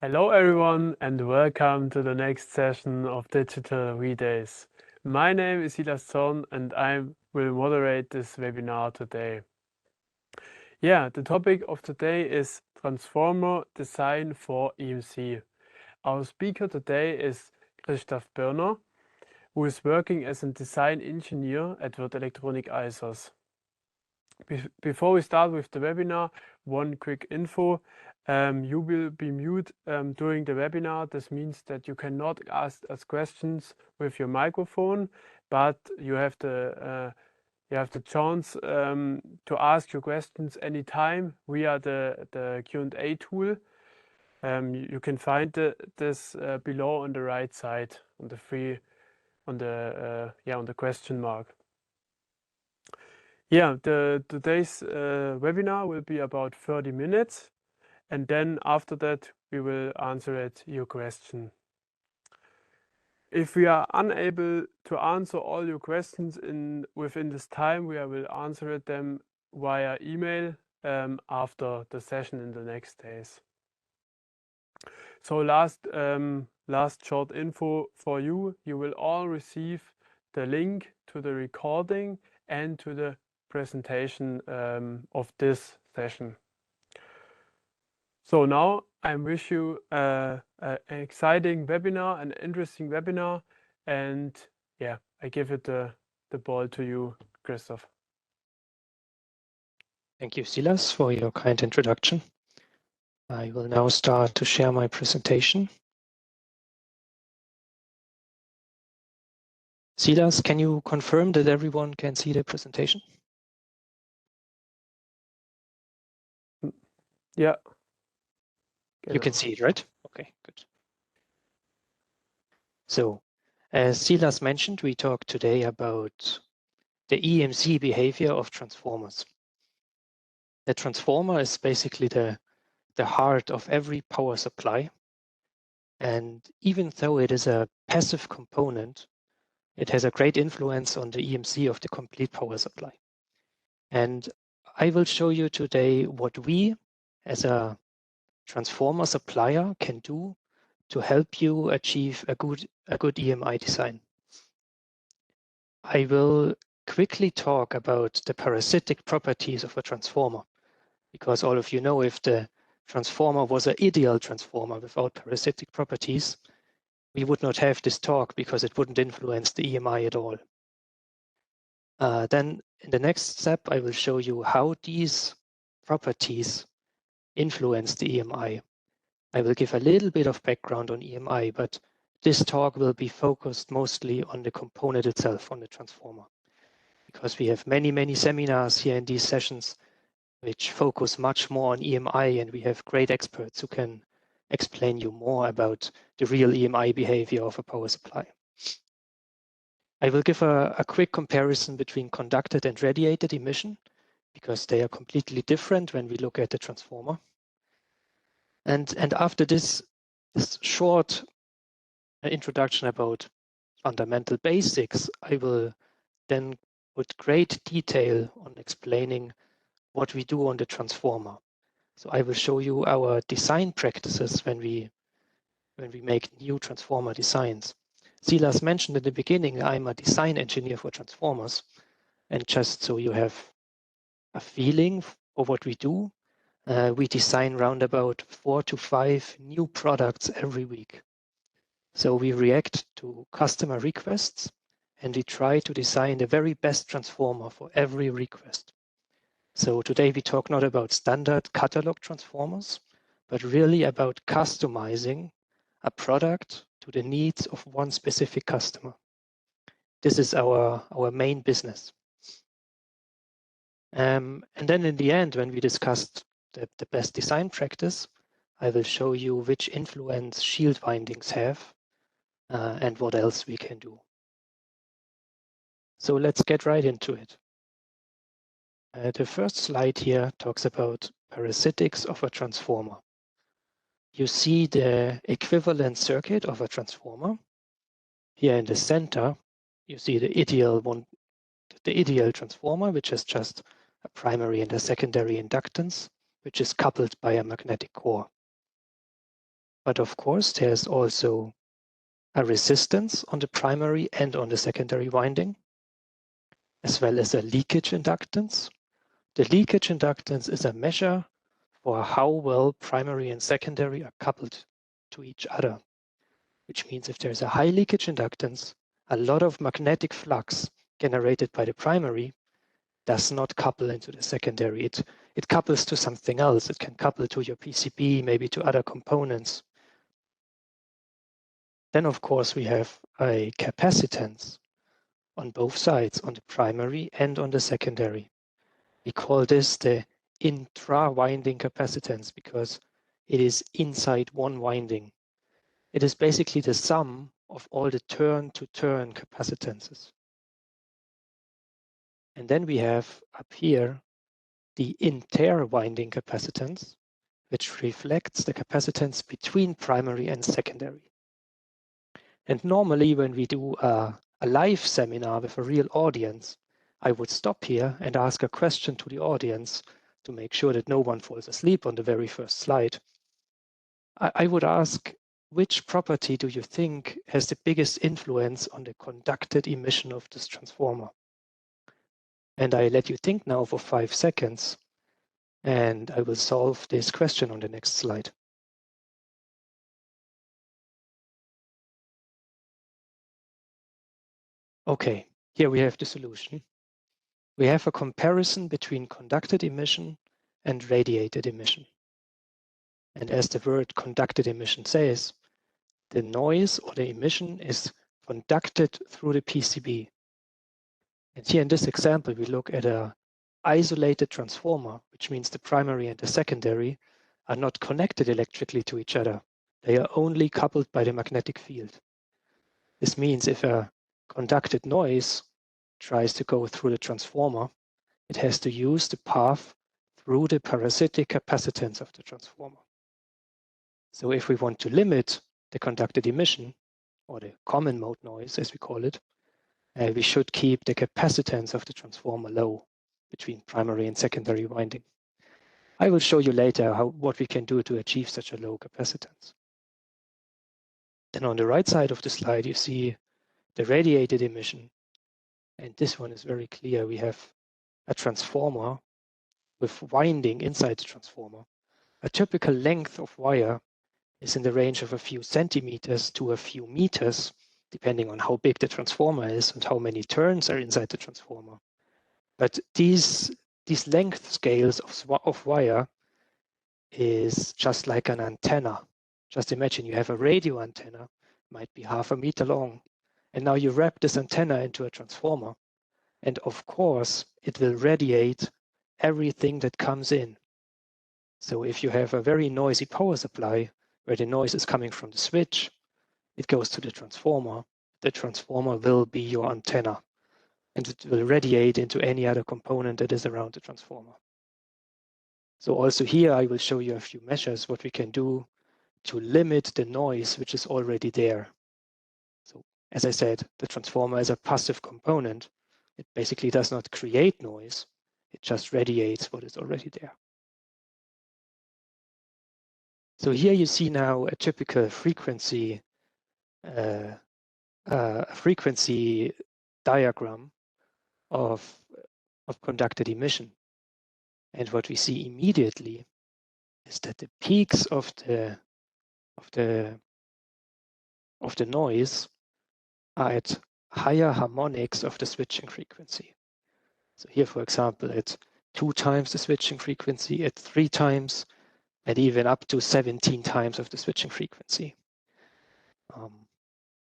Hello everyone and welcome to the next session of Digital Redays. My name is Silas Zorn and I will moderate this webinar today. The topic of today is Transformer Design for EMC. Our speaker today is Christoph Birner, who is working as a design engineer at Würth Elektronik ISOs. Before we start with the webinar, one quick info. You will be mute during the webinar. This means that you cannot ask us questions with your microphone, but you have the chance to ask your questions anytime via the Q&A tool. You can find this below on the right side on the question mark. Today's webinar will be about 30 minutes, and then after that we will answer your question. If we are unable to answer all your questions within this time, we will answer them via email after the session in the next days. So last short info for you. You will all receive the link to the recording and to the presentation of this session. So now I wish you an exciting webinar, an interesting webinar, and I give it the ball to you, Christoph. Thank you, Silas, for your kind introduction. I will now start to share my presentation. Silas, can you confirm that everyone can see the presentation? Yeah. You can see it, right? Okay, good. So, as Silas mentioned, we talk today about the EMC behavior of transformers. The transformer is basically the heart of every power supply. And even though it is a passive component, it has a great influence on the EMC of the complete power supply. And I will show you today what we, as a transformer supplier, can do to help you achieve a good EMI design. I will quickly talk about the parasitic properties of a transformer, because all of you know if the transformer was an ideal transformer without parasitic properties, we would not have this talk because it wouldn't influence the EMI at all. Then in the next step, I will show you how these properties influence the EMI. I will give a little bit of background on EMI, but this talk will be focused mostly on the component itself, on the transformer, because we have many seminars here in these sessions which focus much more on EMI, and we have great experts who can explain you more about the real EMI behavior of a power supply. I will give a quick comparison between conducted and radiated emission, because they are completely different when we look at the transformer. And after this short introduction about fundamental basics, I will then put great detail on explaining what we do on the transformer. So I will show you our design practices when we make new transformer designs. Silas mentioned in the beginning, I'm a design engineer for transformers. And just so you have a feeling of what we do, we design round about 4 to 5 new products every week. So we react to customer requests and we try to design the very best transformer for every request. So today we talk not about standard catalog transformers, but really about customizing a product to the needs of one specific customer. This is our main business. And then in the end, when we discussed the best design practice, I will show you which influence shield windings have and what else we can do. So let's get right into it. The first slide here talks about parasitics of a transformer. You see the equivalent circuit of a transformer. Here in the center, you see the ideal transformer, which is just a primary and a secondary inductance, which is coupled by a magnetic core. But of course, there's also a resistance on the primary and on the secondary winding, as well as a leakage inductance. The leakage inductance is a measure for how well primary and secondary are coupled to each other, which means if there's a high leakage inductance, a lot of magnetic flux generated by the primary does not couple into the secondary. It couples to something else. It can couple to your PCB, maybe to other components. Then, of course, we have a capacitance on both sides, on the primary and on the secondary. We call this the intra-winding capacitance because it is inside one winding. It is basically the sum of all the turn-to-turn capacitances. And then we have up here the inter-winding capacitance, which reflects the capacitance between primary and secondary. And normally when we do a live seminar with a real audience, I would stop here and ask a question to the audience to make sure that no one falls asleep on the very first slide. I would ask, which property do you think has the biggest influence on the conducted emission of this transformer? And I let you think now for 5 seconds, and I will solve this question on the next slide. Okay, here we have the solution. We have a comparison between conducted emission and radiated emission. And as the word conducted emission says, the noise or the emission is conducted through the PCB. And here in this example, we look at an isolated transformer, which means the primary and the secondary are not connected electrically to each other. They are only coupled by the magnetic field. This means if a conducted noise tries to go through the transformer, it has to use the path through the parasitic capacitance of the transformer. So if we want to limit the conducted emission, or the common mode noise as we call it, we should keep the capacitance of the transformer low between primary and secondary winding. I will show you later what we can do to achieve such a low capacitance. Then on the right side of the slide, you see the radiated emission. And this one is very clear. We have a transformer with winding inside the transformer. A typical length of wire is in the range of a few centimeters to a few meters, depending on how big the transformer is and how many turns are inside the transformer. But these length scales of wire is just like an antenna. Just imagine you have a radio antenna, might be 1/2 meter long, and now you wrap this antenna into a transformer, and of course it will radiate everything that comes in. So if you have a very noisy power supply where the noise is coming from the switch, it goes to the transformer. The transformer will be your antenna, and it will radiate into any other component that is around the transformer. So also here I will show you a few measures what we can do to limit the noise which is already there. So as I said, the transformer is a passive component. It basically does not create noise. It just radiates what is already there. So here you see now a typical frequency diagram of conducted emission. And what we see immediately is that the peaks of the noise are at higher harmonics of the switching frequency. So here, for example, at 2 times the switching frequency, at 3 times, and even up to 17 times of the switching frequency.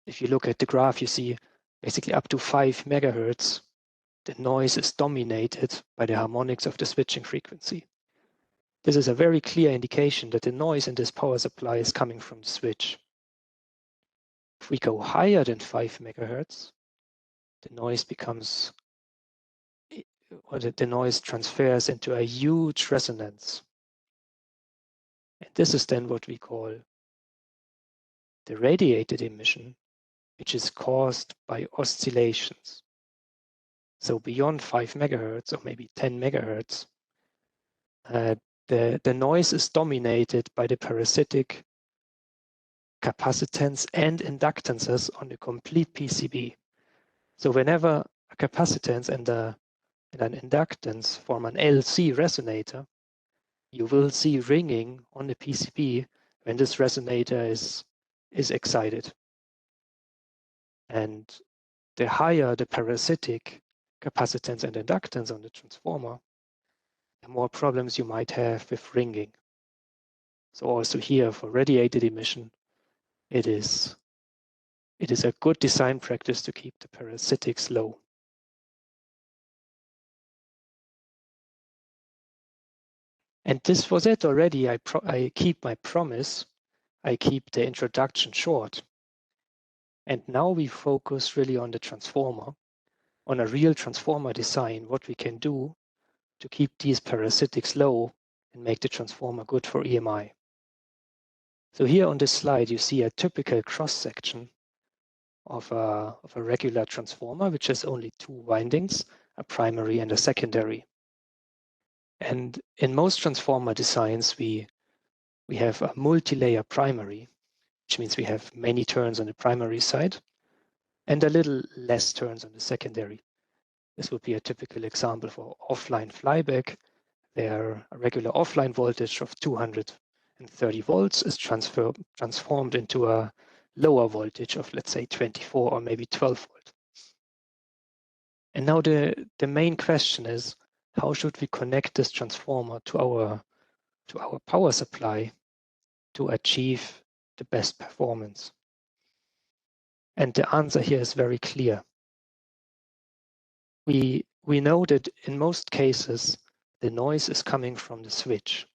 If you look at the graph, you see basically up to 5 megahertz, the noise is dominated by the harmonics of the switching frequency. This is a very clear indication that the noise in this power supply is coming from the switch. If we go higher than 5 megahertz, the noise becomes, or the noise transfers into a huge resonance. And this is then what we call the radiated emission, which is caused by oscillations. So beyond 5 megahertz or maybe 10 megahertz, the noise is dominated by the parasitic capacitance and inductances on the complete PCB. So whenever a capacitance and an inductance form an LC resonator, you will see ringing on the PCB when this resonator is excited. And the higher the parasitic capacitance and inductance on the transformer, the more problems you might have with ringing. So also here for radiated emission, it is a good design practice to keep the parasitics low. And this was it already. I keep my promise. I keep the introduction short. And now we focus really on the transformer, on a real transformer design, what we can do to keep these parasitics low and make the transformer good for EMI. So here on this slide, you see a typical cross-section of a regular transformer, which has only two windings, a primary and a secondary. And in most transformer designs, we have a multi-layer primary, which means we have many turns on the primary side and a little less turns on the secondary. This would be a typical example for offline flyback, where a regular offline voltage of 230 volts is transformed into a lower voltage of, let's say, 24 or maybe 12 volt. And now the main question is, how should we connect this transformer to our power supply to achieve the best performance? And the answer here is very clear. We know that in most cases, the noise is coming from the switch.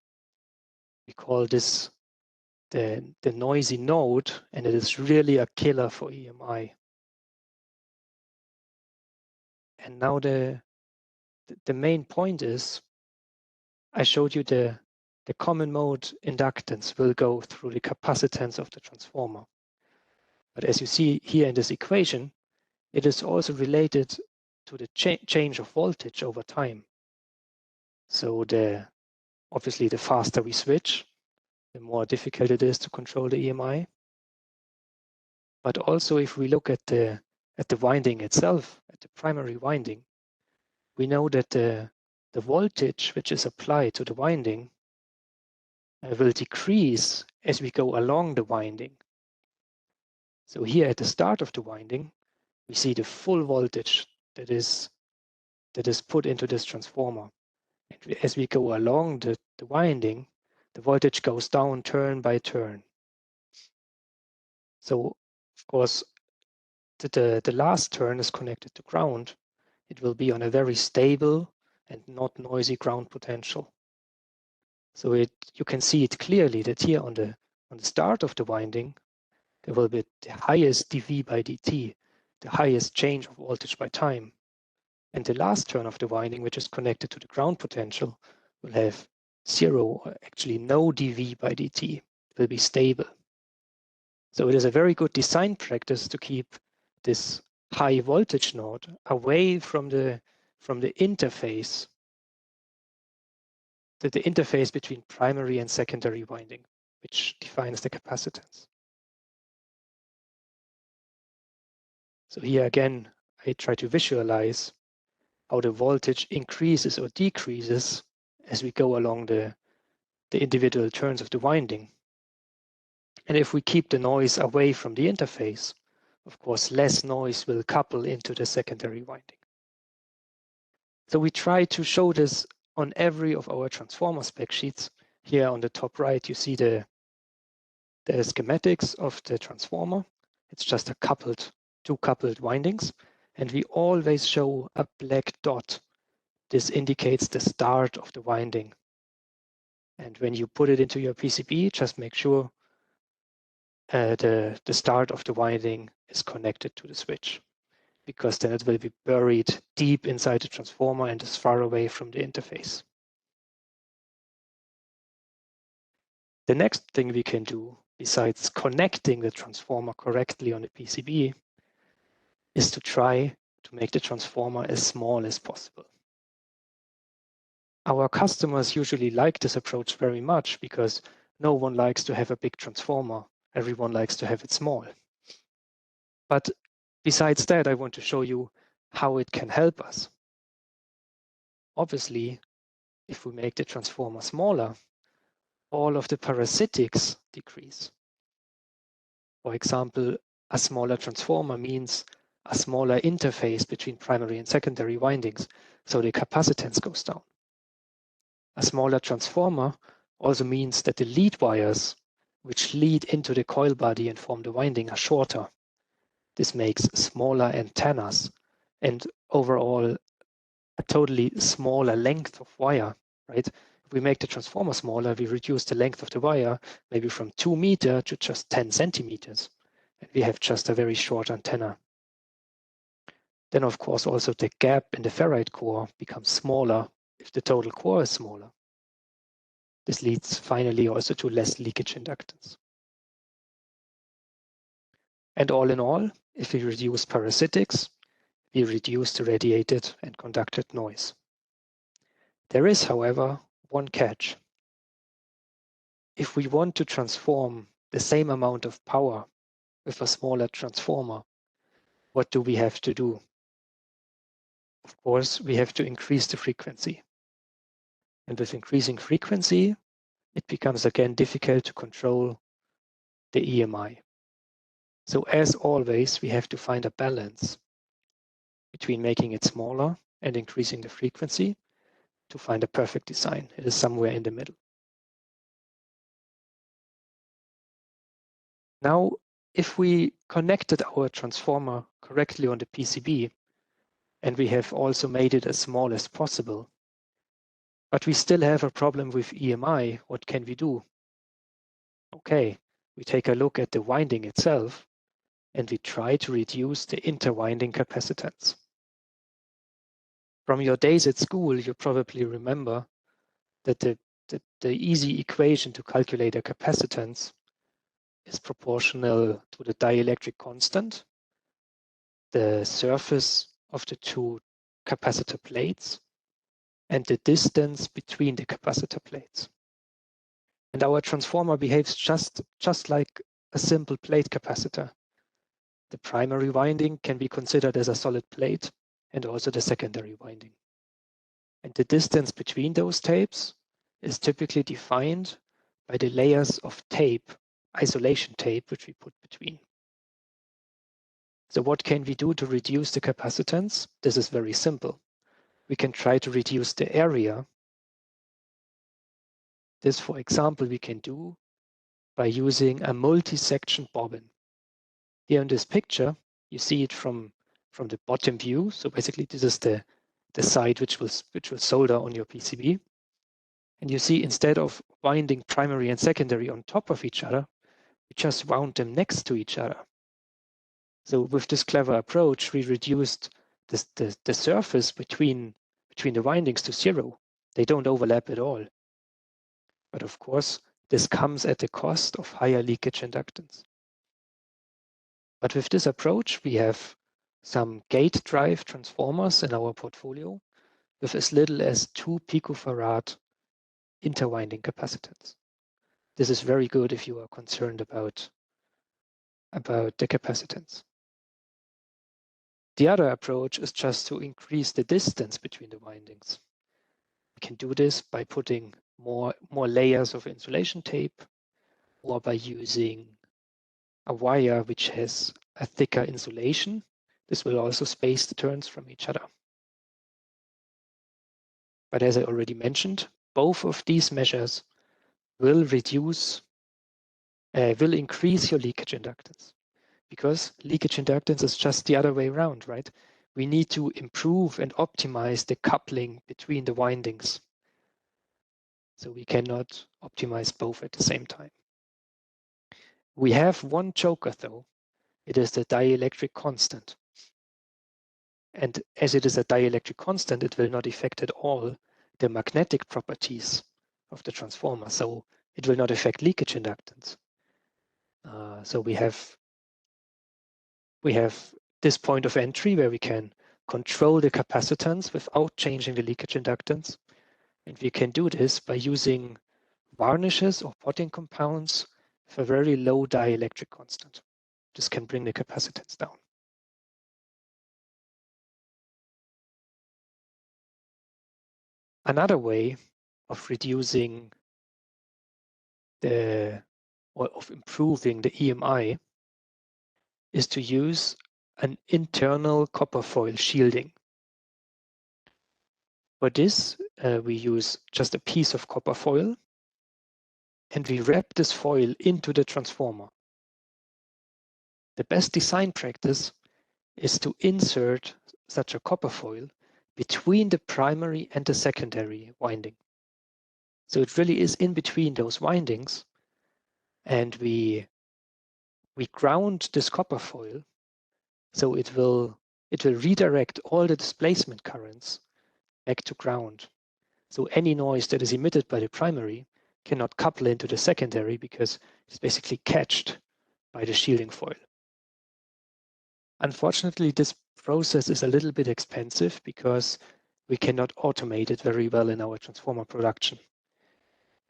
We call this the noisy node, and it is really a killer for EMI. And now the main point is, I showed you the common mode inductance will go through the capacitance of the transformer. But as you see here in this equation, it is also related to the change of voltage over time. So obviously the faster we switch, the more difficult it is to control the EMI. But also if we look at the winding itself, at the primary winding, we know that the voltage which is applied to the winding will decrease as we go along the winding. So here at the start of the winding, we see the full voltage that is put into this transformer. And as we go along the winding, the voltage goes down turn by turn. So of course, the last turn is connected to ground. It will be on a very stable and not noisy ground potential. So you can see it clearly that here on the start of the winding, there will be the highest dV by dt, the highest change of voltage by time. And the last turn of the winding, which is connected to the ground potential, will have zero, or actually no dV by dt. It will be stable. So it is a very good design practice to keep this high voltage node away from the interface, the interface between primary and secondary winding, which defines the capacitance. So here again, I try to visualize how the voltage increases or decreases as we go along the individual turns of the winding. And if we keep the noise away from the interface, of course, less noise will couple into the secondary winding. So we try to show this on every of our transformer spec sheets. Here on the top right, you see the schematics of the transformer. It's just two coupled windings. And we always show a black dot. This indicates the start of the winding. And when you put it into your PCB, just make sure the start of the winding is connected to the switch, because then it will be buried deep inside the transformer and is far away from the interface. The next thing we can do, besides connecting the transformer correctly on the PCB, is to try to make the transformer as small as possible. Our customers usually like this approach very much because no one likes to have a big transformer Everyone likes to have it small. But besides that, I want to show you how it can help us. Obviously, if we make the transformer smaller, all of the parasitics decrease. For example, a smaller transformer means a smaller interface between primary and secondary windings, so the capacitance goes down. A smaller transformer also means that the lead wires, which lead into the coil body and form the winding, are shorter. This makes smaller antennas and overall a totally smaller length of wire, right? If we make the transformer smaller, we reduce the length of the wire maybe from 2 meters to just 10 centimeters. And we have just a very short antenna. Then, of course, also the gap in the ferrite core becomes smaller if the total core is smaller. This leads finally also to less leakage inductance. And all in all, if we reduce parasitics, we reduce the radiated and conducted noise. There is, however, one catch. If we want to transform the same amount of power with a smaller transformer, what do we have to do? Of course, we have to increase the frequency. And with increasing frequency, it becomes again difficult to control the EMI. So as always, we have to find a balance between making it smaller and increasing the frequency to find a perfect design. It is somewhere in the middle. Now, if we connected our transformer correctly on the PCB, and we have also made it as small as possible, but we still have a problem with EMI, what can we do? Okay, we take a look at the winding itself, and we try to reduce the interwinding capacitance. From your days at school, you probably remember that the easy equation to calculate a capacitance is proportional to the dielectric constant, the surface of the two capacitor plates, and the distance between the capacitor plates. And our transformer behaves just like a simple plate capacitor. The primary winding can be considered as a solid plate, and also the secondary winding. And the distance between those tapes is typically defined by the layers of tape, isolation tape, which we put between. So what can we do to reduce the capacitance? This is very simple. We can try to reduce the area. This, for example, we can do by using a multi-section bobbin. Here in this picture, you see it from the bottom view. So basically, this is the side which will solder on your PCB. And you see, instead of winding primary and secondary on top of each other, we just wound them next to each other. So with this clever approach, we reduced the surface between the windings to 0. They don't overlap at all. But of course, this comes at the cost of higher leakage inductance. But with this approach, we have some gate drive transformers in our portfolio with as little as 2 picofarad interwinding capacitance. This is very good if you are concerned about the capacitance. The other approach is just to increase the distance between the windings. We can do this by putting more layers of insulation tape, or by using a wire which has a thicker insulation. This will also space the turns from each other. But as I already mentioned, both of these measures will increase your leakage inductance, because leakage inductance is just the other way around, right? We need to improve and optimize the coupling between the windings. So we cannot optimize both at the same time. We have one joker though. It is the dielectric constant. And as it is a dielectric constant, it will not affect at all the magnetic properties of the transformer. So it will not affect leakage inductance. So we have this point of entry where we can control the capacitance without changing the leakage inductance. And we can do this by using varnishes or potting compounds a very low dielectric constant. This can bring the capacitance down. Another way of reducing or of improving the EMI is to use an internal copper foil shielding. For this, we use just a piece of copper foil, and we wrap this foil into the transformer. The best design practice is to insert such a copper foil between the primary and the secondary winding. So it really is in between those windings, and we ground this copper foil, so it will redirect all the displacement currents back to ground. So any noise that is emitted by the primary cannot couple into the secondary because it's basically catched by the shielding foil. Unfortunately, this process is a little bit expensive because we cannot automate it very well in our transformer production.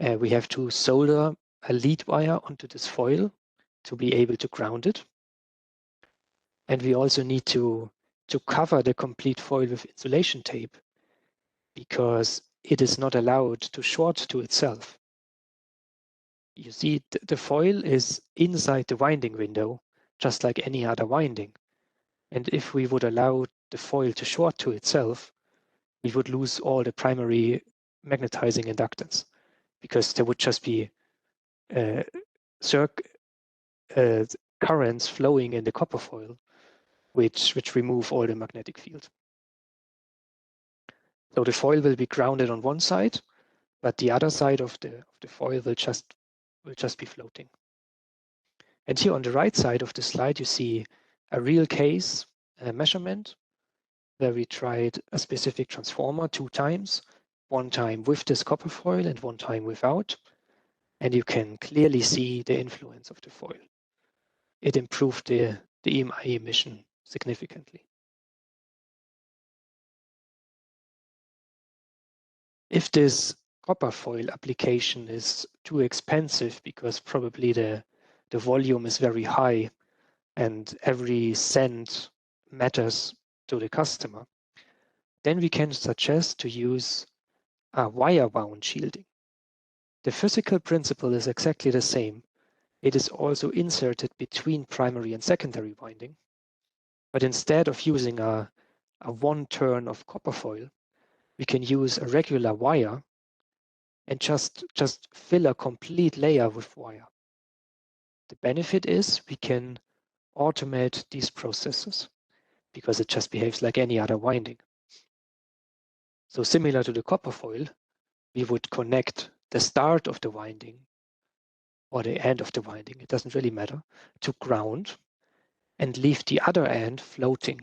We have to solder a lead wire onto this foil to be able to ground it. And we also need to cover the complete foil with insulation tape because it is not allowed to short to itself. You see, the foil is inside the winding window, just like any other winding. And if we would allow the foil to short to itself, we would lose all the primary magnetizing inductance because there would just be currents flowing in the copper foil, which remove all the magnetic field. So the foil will be grounded on one side, but the other side of the foil will just be floating. And here on the right side of the slide, you see a real case measurement where we tried a specific transformer 2 times, one time with this copper foil and one time without. And you can clearly see the influence of the foil. It improved the EMI emission significantly. If this copper foil application is too expensive because probably the volume is very high and every cent matters to the customer, then we can suggest to use a wire-wound shielding. The physical principle is exactly the same. It is also inserted between primary and secondary winding, but instead of using a one turn of copper foil, we can use a regular wire and just fill a complete layer with wire. The benefit is we can automate these processes because it just behaves like any other winding. So similar to the copper foil, we would connect the start of the winding or the end of the winding, it doesn't really matter, to ground and leave the other end floating.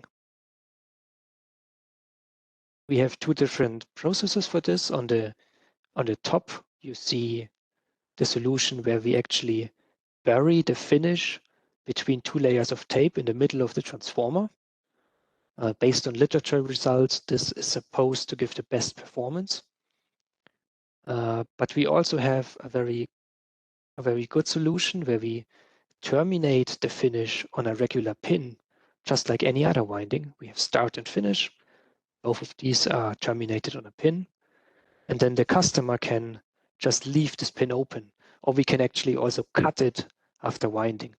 We have 2 different processes for this. On the top, you see the solution where we actually bury the finish between 2 layers of tape in the middle of the transformer. Based on literature results, this is supposed to give the best performance. But we also have a very good solution where we terminate the finish on a regular pin, just like any other winding. We have start and finish. Both of these are terminated on a pin. And then the customer can just leave this pin open, or we can actually also cut it after winding.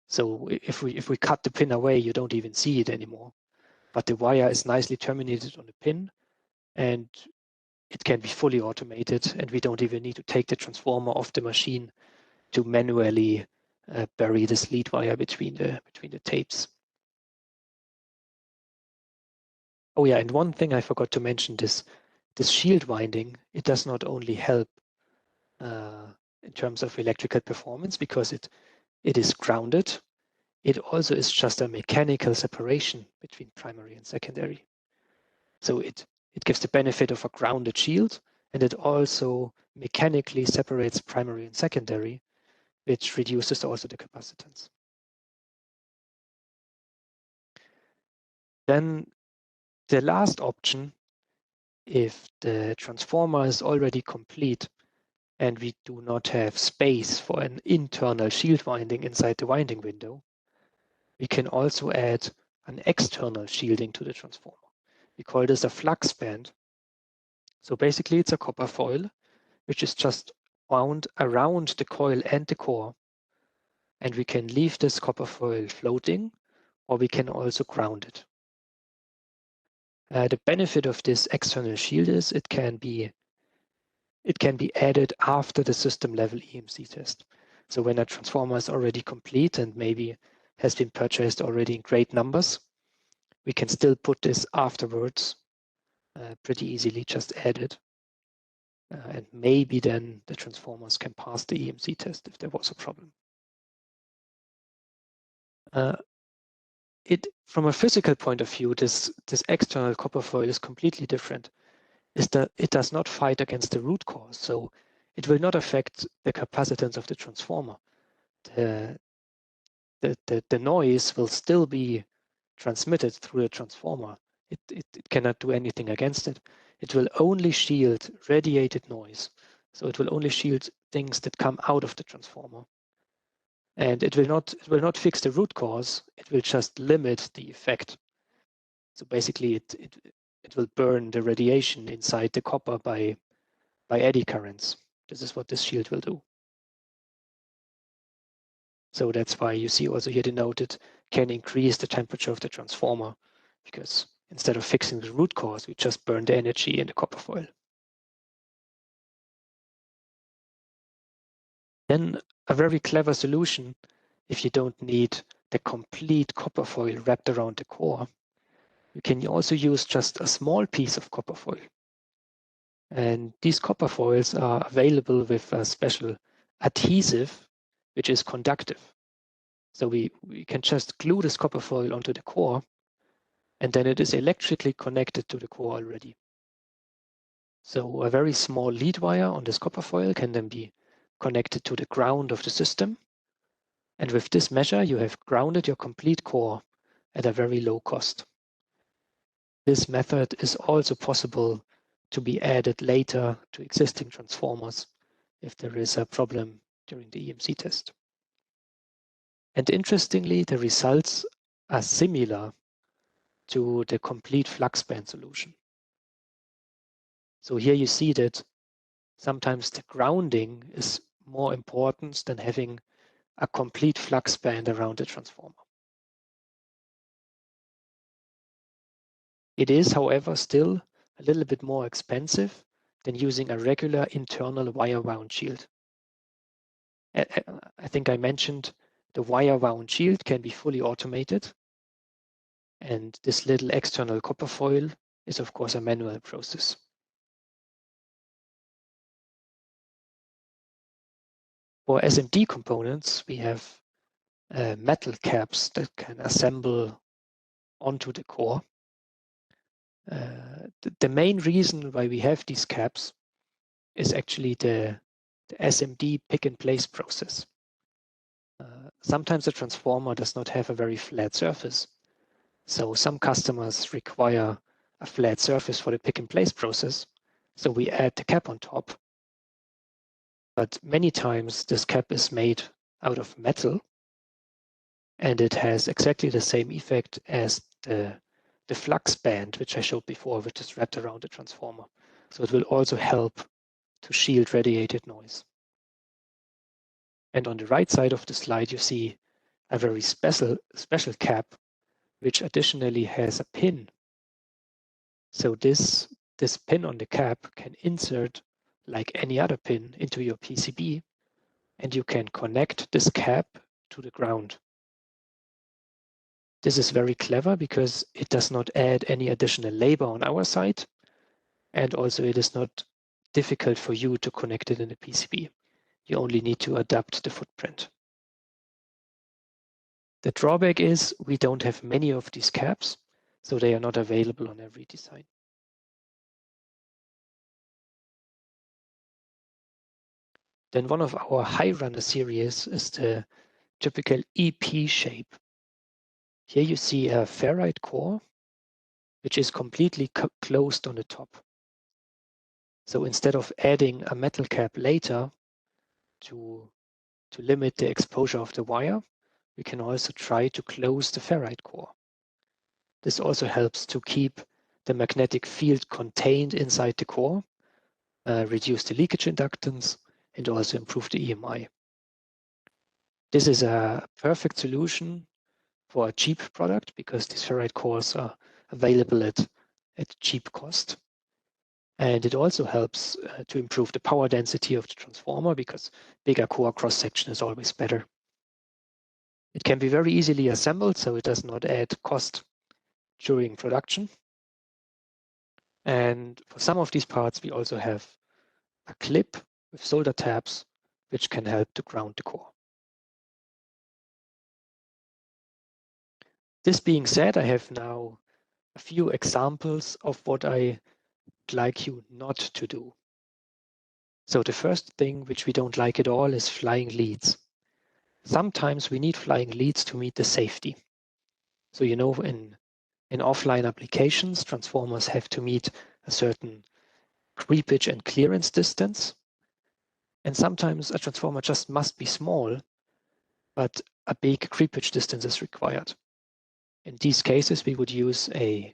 So if we cut the pin away, you don't even see it anymore. But the wire is nicely terminated on the pin, and it can be fully automated, and we don't even need to take the transformer off the machine to manually bury this lead wire between the tapes. Oh yeah, and one thing I forgot to mention, this shield winding, it does not only help in terms of electrical performance because it is grounded, it also is just a mechanical separation between primary and secondary. So it gives the benefit of a grounded shield, and it also mechanically separates primary and secondary, which reduces also the capacitance. Then the last option, if the transformer is already complete and we do not have space for an internal shield winding inside the winding window, we can also add an external shielding to the transformer. We call this a flux band. So basically it's a copper foil, which is just wound around the coil and the core. And we can leave this copper foil floating, or we can also ground it. The benefit of this external shield is it can be added after the system level EMC test. So when a transformer is already complete and maybe has been purchased already in great numbers, we can still put this afterwards pretty easily, just add it. And maybe then the transformers can pass the EMC test if there was a problem. From a physical point of view, this external copper foil is completely different. It does not fight against the root cause, so it will not affect the capacitance of the transformer. The noise will still be transmitted through the transformer. It cannot do anything against it. It will only shield radiated noise. So it will only shield things that come out of the transformer. And it will not fix the root cause. It will just limit the effect. So basically it will burn the radiation inside the copper by eddy currents. This is what this shield will do. So that's why you see also here denoted can increase the temperature of the transformer, because instead of fixing the root cause, we just burn the energy in the copper foil. Then a very clever solution, if you don't need the complete copper foil wrapped around the core, you can also use just a small piece of copper foil. And these copper foils are available with a special adhesive, which is conductive. So we can just glue this copper foil onto the core, and then it is electrically connected to the core already. So a very small lead wire on this copper foil can then be connected to the ground of the system. And with this measure, you have grounded your complete core at a very low cost. This method is also possible to be added later to existing transformers if there is a problem during the EMC test. And interestingly, the results are similar to the complete flux band solution. So here you see that sometimes the grounding is more important than having a complete flux band around the transformer. It is, however, still a little bit more expensive than using a regular internal wire wound shield. I think I mentioned the wire wound shield can be fully automated, and this little external copper foil is of course a manual process. For SMD components, we have metal caps that can assemble onto the core. The main reason why we have these caps is actually the SMD pick and place process. Sometimes the transformer does not have a very flat surface. So some customers require a flat surface for the pick and place process. So we add the cap on top. But many times this cap is made out of metal, and it has exactly the same effect as the flux band, which I showed before, which is wrapped around the transformer. So it will also help to shield radiated noise. And on the right side of the slide, you see a very special cap, which additionally has a pin. So this pin on the cap can insert like any other pin into your PCB, and you can connect this cap to the ground. This is very clever because it does not add any additional labor on our side, and also it is not difficult for you to connect it in the PCB. You only need to adapt the footprint. The drawback is we don't have many of these caps, so they are not available on every design. Then one of our high runner series is the typical EP shape. Here you see a ferrite core, which is completely closed on the top. So instead of adding a metal cap later to limit the exposure of the wire, we can also try to close the ferrite core. This also helps to keep the magnetic field contained inside the core, reduce the leakage inductance, and also improve the EMI. This is a perfect solution for a cheap product because these ferrite cores are available at cheap cost. And it also helps to improve the power density of the transformer because bigger core cross-section is always better. It can be very easily assembled, so it does not add cost during production. And for some of these parts, we also have a clip with solder tabs, which can help to ground the core. This being said, I have now a few examples of what I'd like you not to do. So the first thing which we don't like at all is flying leads. Sometimes we need flying leads to meet the safety. So you know, in offline applications, transformers have to meet a certain creepage and clearance distance. And sometimes a transformer just must be small, but a big creepage distance is required. In these cases, we would use a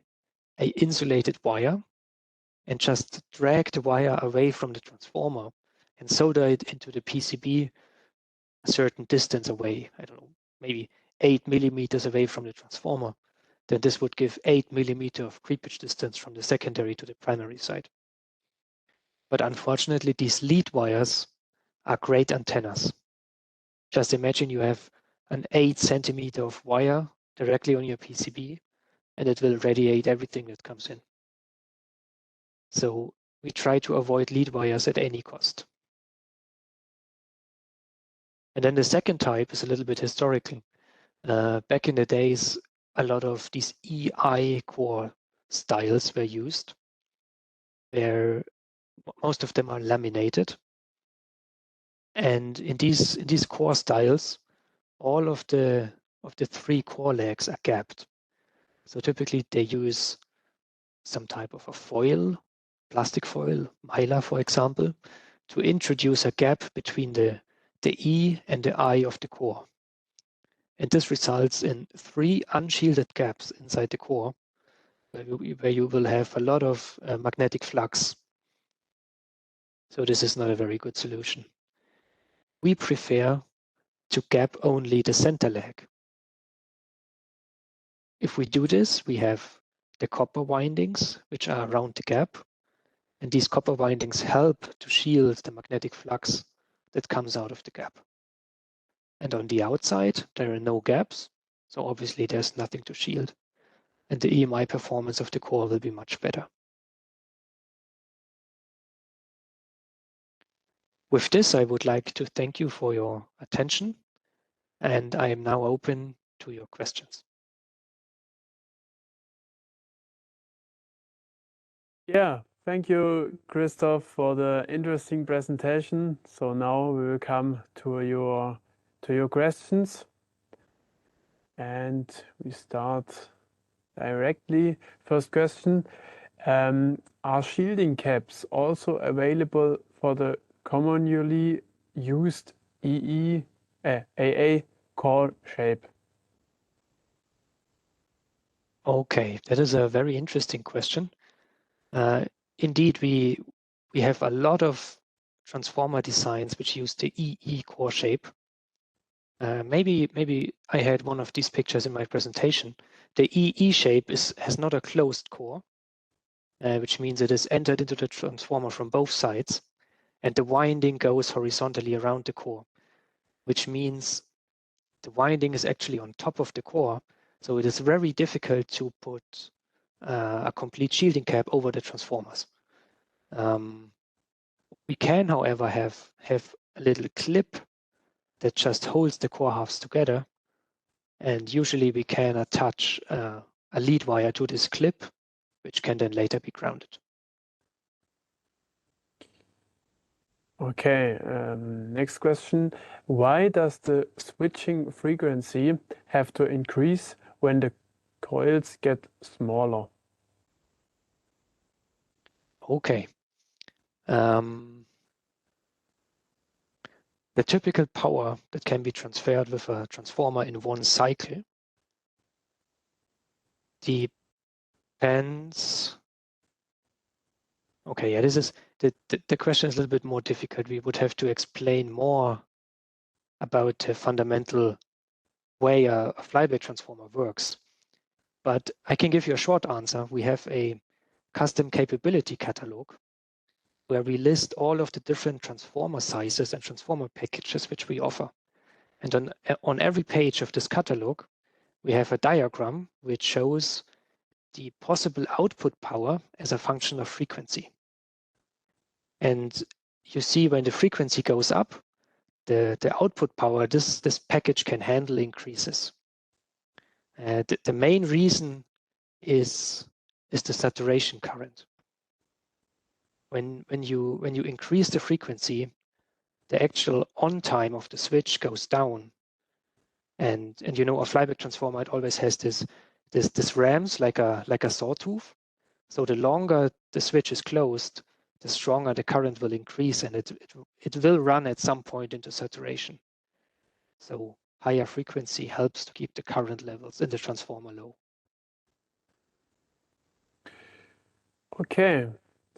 insulated wire and just drag the wire away from the transformer and solder it into the PCB a certain distance away, I don't know, maybe 8 millimeters away from the transformer. Then this would give 8 millimeters of creepage distance from the secondary to the primary side. But unfortunately, these lead wires are great antennas. Just imagine you have an 8 centimeter of wire directly on your PCB, and it will radiate everything that comes in. So we try to avoid lead wires at any cost. And then the second type is a little bit historical. Back in the days, a lot of these EI core styles were used, where most of them are laminated. And in these core styles, all of the 3 core legs are gapped. So typically they use some type of a foil, plastic foil, mylar, for example, to introduce a gap between the E and the I of the core. And this results in 3 unshielded gaps inside the core, where you will have a lot of magnetic flux. So this is not a very good solution. We prefer to gap only the center leg. If we do this, we have the copper windings, which are around the gap. And these copper windings help to shield the magnetic flux that comes out of the gap. And on the outside, there are no gaps. So obviously there's nothing to shield. And the EMI performance of the core will be much better. With this, I would like to thank you for your attention. And I am now open to your questions. Yeah, thank you, Christoph, for the interesting presentation. So now we will come to your questions, and we start directly. First question: are shielding caps also available for the commonly used AA core shape? Okay, that is a very interesting question. Indeed, we have a lot of transformer designs which use the EE core shape. Maybe I had one of these pictures in my presentation. The EE shape has not a closed core, which means it is entered into the transformer from both sides, and the winding goes horizontally around the core, which means the winding is actually on top of the core, so it is very difficult to put a complete shielding cap over the transformers. We can, however, have a little clip that just holds the core halves together, and usually we can attach a lead wire to this clip, which can then later be grounded. Okay, next question. Why does the switching frequency have to increase when the coils get smaller? Okay. The typical power that can be transferred with a transformer in one cycle depends. Okay, yeah, this is the question is a little bit more difficult. We would have to explain more about the fundamental way a flyback transformer works. But I can give you a short answer. We have a custom capability catalog where we list all of the different transformer sizes and transformer packages which we offer. And on every page of this catalog, we have a diagram which shows the possible output power as a function of frequency. And you see when the frequency goes up, the output power this package can handle increases. The main reason is the saturation current. When you increase the frequency, the actual on time of the switch goes down. And you know, a flyback transformer, it always has this ramps like a sawtooth. So the longer the switch is closed, the stronger the current will increase, and it will run at some point into saturation. So higher frequency helps to keep the current levels in the transformer low. Okay,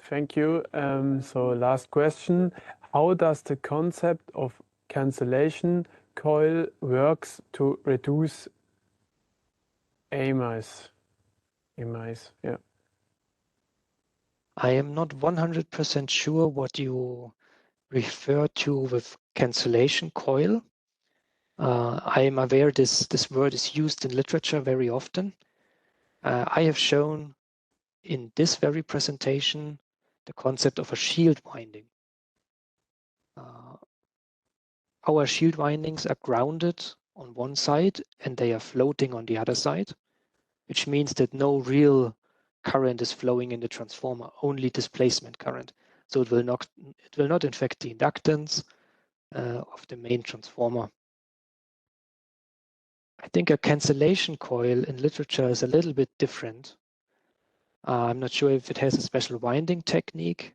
thank you. So last question, how does the concept of cancellation coil works to reduce EMC? Yeah. I am not 100% sure what you refer to with cancellation coil. I am aware this word is used in literature very often. I have shown in this very presentation the concept of a shield winding. Our shield windings are grounded on one side and they are floating on the other side, which means that no real current is flowing in the transformer, only displacement current. So it will not affect the inductance of the main transformer. I think a cancellation coil in literature is a little bit different. I'm not sure if it has a special winding technique.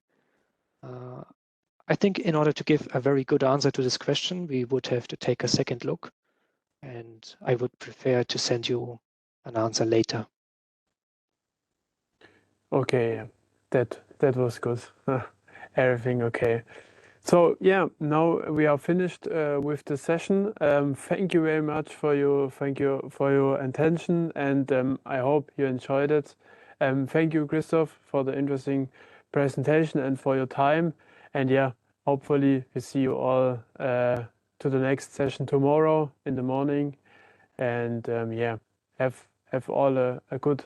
I think in order to give a very good answer to this question, we would have to take a second look, and I would prefer to send you an answer later. Okay, that was good. Everything okay. So yeah, now we are finished with the session. Thank you very much for your attention, and I hope you enjoyed it. Thank you, Christoph, for the interesting presentation and for your time. And yeah, hopefully we see you all to the next session tomorrow in the morning. And yeah, have all a good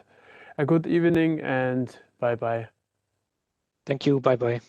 evening, and bye bye. Thank you. Bye bye.